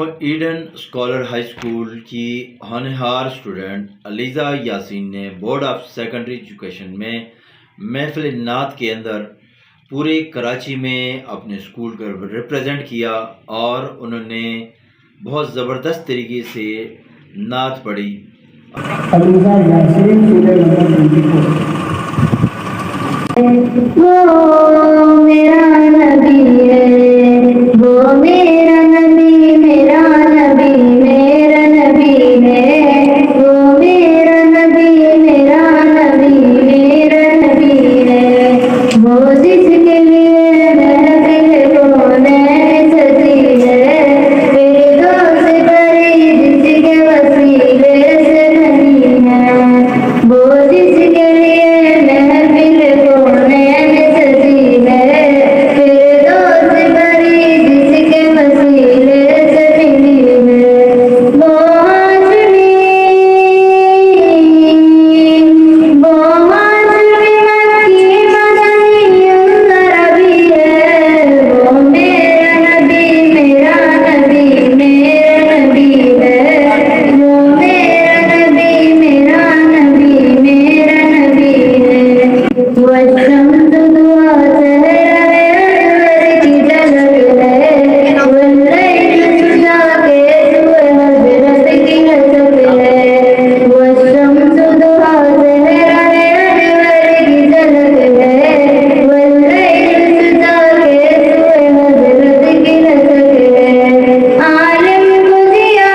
Eden scholar high school کی ہونہار student Alizeh Yasin نے board of secondary education میں محفل نعت کے اندر پورے کراچی میں اپنے اسکول کو ریپرزینٹ کیا اور انہوں نے بہت زبردست طریقے سے نعت پڑھی۔ علیزہ یاسین وہ میرا نبی ہے، وہ میرا نبی، میرا نبی، میرا نبی ہے، وہ میرا نبی، میرا نبی، میرا نبی ہے، وہ جس کے لیے محفل کونین سجی ہے، فردوس بری جس کے وسیلے سے نہیں ہے، وہ جس کے لیے محفل کونین سجی ہے، فردوس بری جس کے وسیلے سے ملی ہے، وہ ہاشمی، وہ ہاشمی مکی مدنی عربی ہے، وہ میرا نبی، میرا نبی، میرا نبی ہے، وہ میرا نبی، میرا نبی، میرا نبی ہے، والشمس دعا سہرا انور کی جھلک ہے، واللیل سجا کے سوئے حضرت کی لچک ہے، والشمس دعا سہرا انور کی جھلک ہے، واللیل سجا کے سوئے حضرت کی لچک ہے، عالم کو دیا،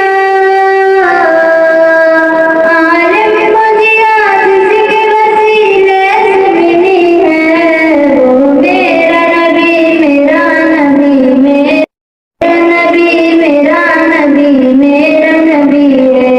عالم کو دیا جس کے وسیلے سے ملی ہے، وہ میرا نبی، میرا نبی، میرا نبی، میرا نبی، میرا نبی ہے،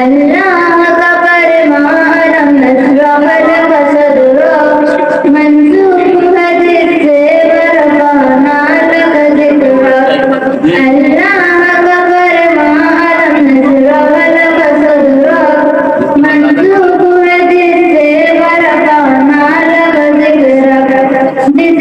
اللہ کا فرمان لم نشرح لک صدرک، منسوب ہے جس سے ورفعنا لک ذکرک، اللہ کا فرمان لم نشرح لک صدرک، منسوب ہے جس سے ورفعنا لک ذکرک، جس